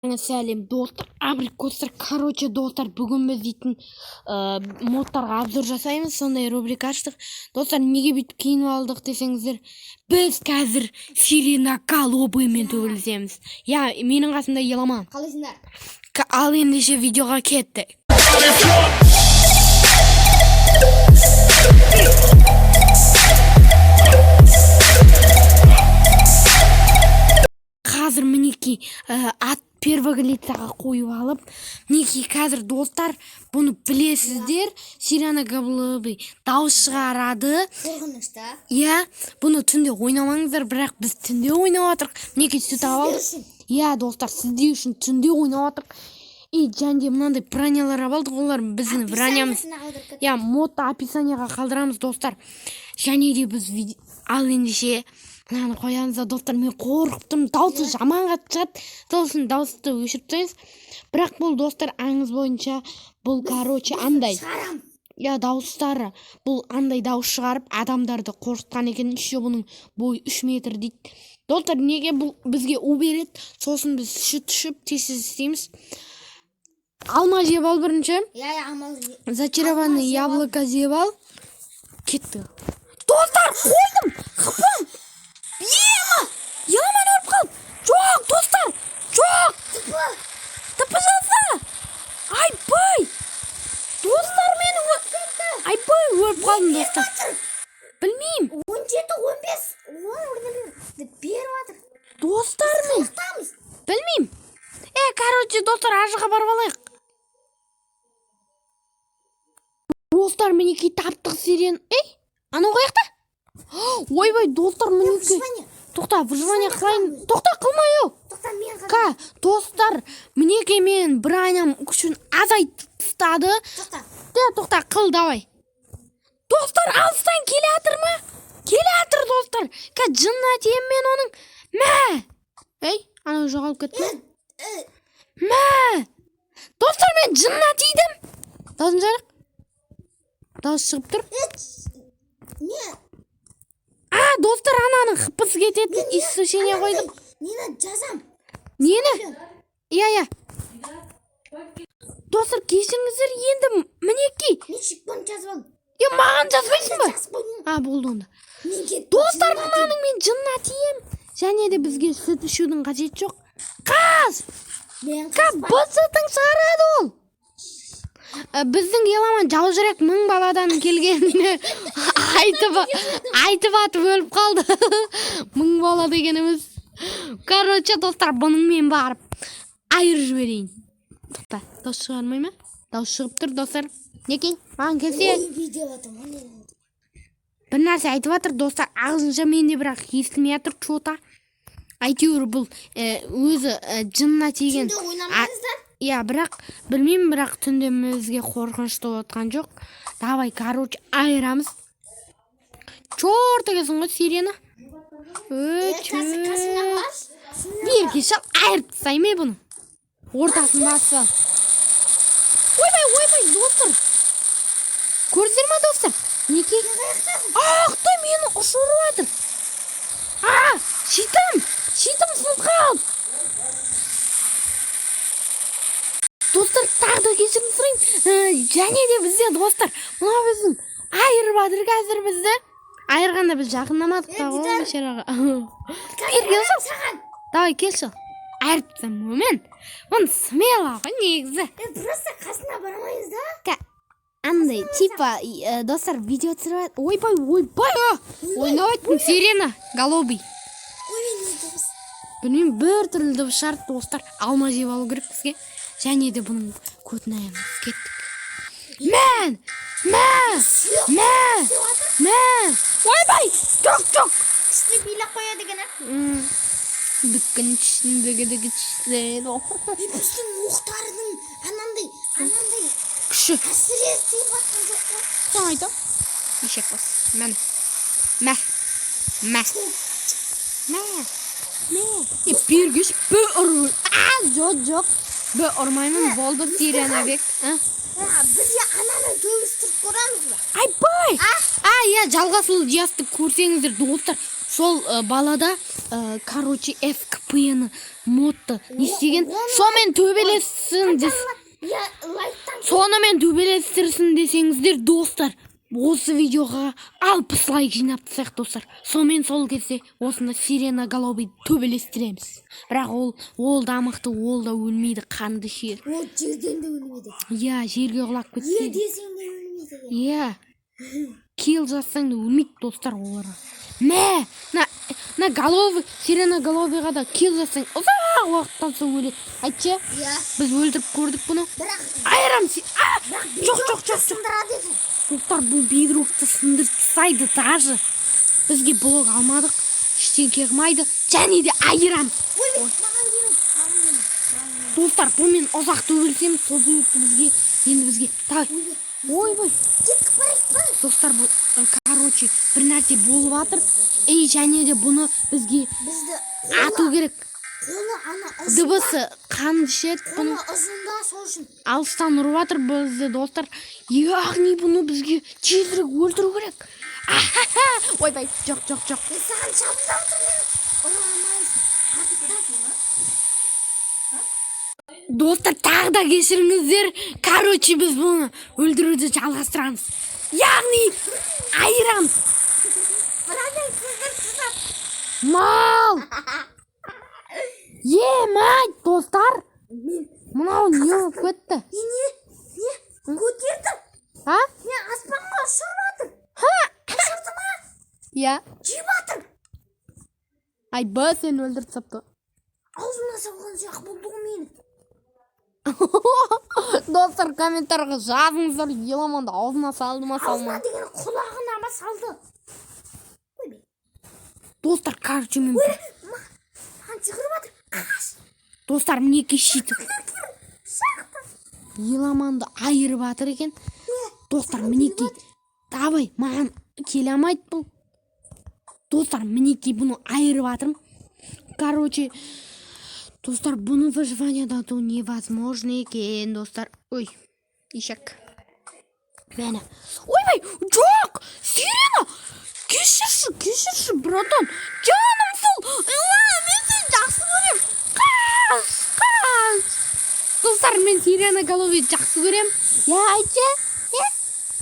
Сәлем достар, абрикостар, достар, бүгін біз дейтін модтарға обзор жасаймыз, сондай рубрика аштық. Достар, неге бүйтіп киініп алдық десеңіздер, біз қазір Сирена Голубыймен төбелесеміз. Я, менің қасымда Еламан. Қалайсыңдар? Ал ендеше видеоға кеттік. Қазір мінеки ат первого лицаға қойып алып, мінеки қазір достар, бұны білесіздер, Сирена Голубый дауыс шығарады. Қорқынышта. Иә, бұны түнде ойнамаңыздар, бірақ біз түнде ойнап отырық. Мінеки сөйтіп алдық. Иә, достар, сіздер үшін түнде ойнап отырық. И және мынандай бронялар алдық, олар біздің бронямыз. Иә, мод описанияға қалдырамыз, достар. Және де біз ал ендеше мынаны қоямыз да, достар, мен қорқып тұрмын, дауысы жаман қатты шығады. Сосын дауысты өшіріп тастаймыз. Бірақ бұл достар аңыз бойынша бұл андай. Я, дауыстары бұл андай дауыс шығарып адамдарды қорқытқан екен. Еще бұның бойы 3 метр дейді. Достар, неге бұл бізге у береді? Сосын біз шүт тез істейміз. Алма жеп ал бірінші. Зачарованный яблоко жеп ал. Кетті. Достар, қойдым! Қыпым! Еламан өліп қалып! Жоқ, достар! Жоқ! Тыпы жазда! Айбай! Достар, мені айбай өліп қалдым, достар. Білмейм. 17-15. Беріп атыр. Достар мен. Білмейм. Достар, ажыға барып алайық. Достар, мінеки таптық Сирен. Анау қаяқта? Ойбай, достар, мінеки. Тоқта, выживание қылайын. Тоқта, қылмай ау. Достар, мінеки мен броням күшін азайтып тастады. Тоқта, қыл, давай. Достар, алыстан келе атыр ма? Келе атыр, достар. Жынна тием мен оның. Мә! Анау жоғалып кетті. Мә! Достар, мен жынна тидім. Даусын жарық. Дауыс шығып тұр. Достар, ананың қыпысы кететін иссушение қойдық. Нені жазам? Нені? Иә. Достар, кешіңіздер енді мінеки. Мен шықпан жазып алдым. Маған жазбайсың ба? Болды онда. Достар, мынаның мен жынна тием. Және де бізге сүт ішудің қажет жоқ. Қаз! Бұзытың шығарады ол. Біздің Еламан жау жүрек 1000 баладан келгеніне айтып атып өліп қалды. 1000 бала дегеніміз. Достар, бұның мен барып айыр жіберейін. Тоқта, дауыс шығармай ма? Дауыс шығып тұр, достар. Неке, маған келсе. Бір нәрсе айтып атыр, достар. Ағылшынша менде бірақ естілмей атыр, чота. Әйтеуір бұл өзі жынна тиген. Түнде ойнамаңыздар? Иә, бірақ білмеймін, бірақ түнде бізге қорқынышты отқан жоқ. Давай, айырамыз. Чортығызың ғой, Сирена. Берге шал, айырып тастайме бұны. Ортасын басы ал. Ойбай, достар. Көрдіңдер ма, достар? Неке? Ақтай мені ұшырып атыр. Шитім сынып қалып. Достар, тағы да кешірім сұрайын. Және де бізде, достар, мұна біздің айырып адыр қазір бізді. Айырғанда біз жақындамадық та ғой, шераға. Берге ұшыр. Давай, келші. Айырып тұсам өмен. Оны смело ғой, негізі. Просто қасына барамайыз да? Андай, типа, достар, видео түсіріп. Ойбай. Ойнауайтын Сирена Голубый. Білмеймін, бір түрлі дыбыс шығарды, достар. Алма жеп алу керек бізге. Және де бұның көтін аяғымыз кеттік. Мә! Ойбай! Жоқ! Кісіне билік қояды екен, Бүкін бүгіді күшіледі. Біздің оқтарының анандай күші. әсір естейіп атқан жоқ қой. Соң айта. Ешек бас. Мә. Бергеш бі ұры. Жоқ. Бі ұрмаймын, болды Сирена бек. Бізге ананы төбістіріп көреміз ба? Айбай! Жалғасыл жасты көрсеңіздер, достар, сол балада короче FKP-ні модты не істеген, сонымен төбелессін Я лайктан сонымен төбелестірсін десеңіздер достар, осы видеоға 60 лайк жинап тастайық достар. Сонымен сол кезде осында сиреноголовый төбелестіреміз. Бірақ ол дамықты, ол да өлмейді, қанды шер. ол жерден де өлмейді. Иә, жерге құлап кетсе. Десең де өлмейді. Иә. Килл жасаң да өлмейді достар оларға. Мә, на головы, сиреноголовыйға да килл жасаң ұзақ уақыттан соң өледі. Айтшы, Иә. біз өлтіріп көрдік бұны. Бірақ Айрам, жоқ. Сындырады екен. Достар, бұл бедрокты сындырып тастайды даже. Бізге блок алмадық, ештеңке қылмайды, және де айырамыз. Ой, маған деймін. Достар, бұнымен ұзақ төбелсеміз, сол бізге, енді бізге. Ой. Достар, бұл, короче, бір нәрсе болып жатыр. Және де бұны бізге Бізді ату керек. қолы ана Дыбысы қан ішеді бұны. ұзында сол үшін. Алыстан ұрып жатыр бізді достар. Яғни бұны бізге тезірек өлтіру керек. Ойбай, жоқ. Мен саған шабындап тұрмын. Достар, тағы да кешіріңіздер. Короче, біз бұны өлтіруді жалғастырамыз. Яғни айырамыз. Мал! Май, достар! Мынау не болып кетті? Не? Көтердім. А? Мен аспанға ұшырып жатыр. Ұшырды ма? Иә. Жеп жатыр. Айба, сен өлтіріп сапты. Аузыма салған сияқты болды ғой мені. Достар, комментарға жазыңыздар, еламанды аузына салды ма Аузына салмады. деген құлағына ма салды. Достар, короче, мен... Маған жүгіріп жатыр. Қаш. Достар, мінеке шиті. Еламанды айырып жатыр екен. Достар, мінеке. Давай, маған келе алмайды бұл. Достар, мінеке бұны айырып жатырмын. Короче, достар, бұны выживание дату невозможно екен, достар. Ой, ишак. Мені. Ойбай, жоқ! Сирена! Кешірші, братан. Жанымсың. Мен сені жақсы көрем. Қаш. Достар, мен сиреноголовый жақсы көрем. Я айтшы.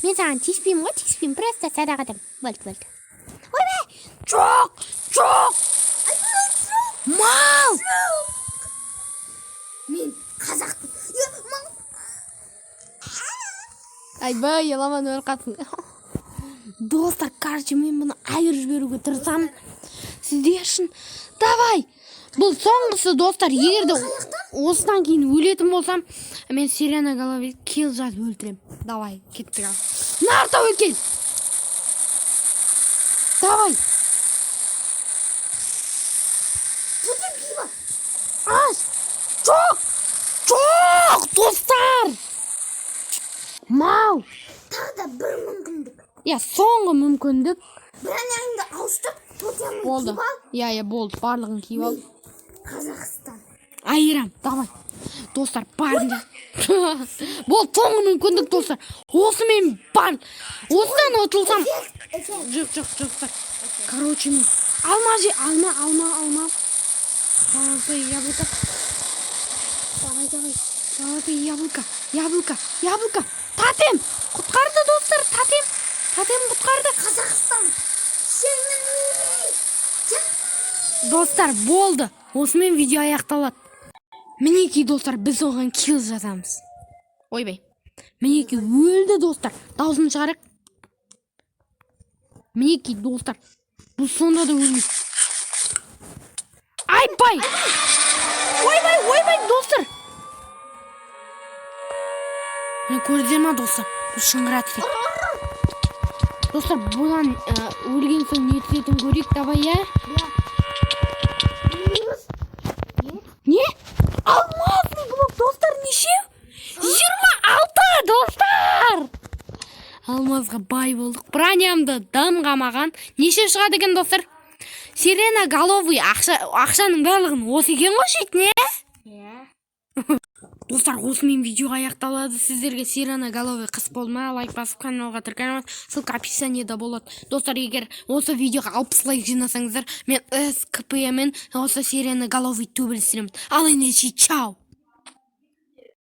Мен саған тиіспеймін ғой, тиіспеймін. Просто садағадым. Болды. Ойбай, жоқ. Мал. Мен қазақпын. Айбай, еламан өліп қаттың. Достар, короче, мен бұны айыр жіберуге тырысамын. Сіздер үшін. Давай. Бұл соңғысы, достар, егерде осыдан кейін өлетін болсам, мен сиреноголовый килл жазып өлтірем. Давай, кеттік ал. Нарта өлкен. Давай. Аш. Жоқ, достар. Мау. Тағы да бір мүмкіндік. Я, соңғы мүмкіндік. Броняңды ауыстып, тотемін Болды. киіп ал. Я, болды. Барлығын киіп ал. Қазақстан. Айырам, давай. Достар, барын. Болды, соңғы мүмкіндік, достар. Осымен бар. Осыдан ұтылсам. Жоқ, достар. Короче, мен алма. Золотое яблоко. Давай. Золотое яблоко. Татем. Құтқарды, достар, татем. Татем құтқарды. Қазақстан. Достар, болды. Осымен видео аяқталады. Мінеки, достар, біз оған килл жазамыз. Ойбай. Мінеки өлді, достар. Даусын шығарық. Мінеки, достар. Бұл сонда да өлмейді. Айбай. Ойбай, достар. Мені көрдіңіздер ма, достар? Бұл шыңғырады. Достар, бұдан өлген соң не ететін көрейік, давай, я? Не? Алмазный блок, достар, нешеу? 26, достар! Алмазға бай болдық. Бронямды дамғамаған. Неше шығады екен, достар? Сиреноголовый ақшаның барлығын осы екен ғой шет, не? Достар, осымен видео аяқталады. Сіздерге сиреноголовый қыз болды ма? Лайк басып каналға тіркеліңіз. Ссылка описаниеда болады. Достар, егер осы видеоға 60 лайк жинасаңыздар, мен СКП мен осы сиреноголовый төбелестіремін. Ал ендеше чао.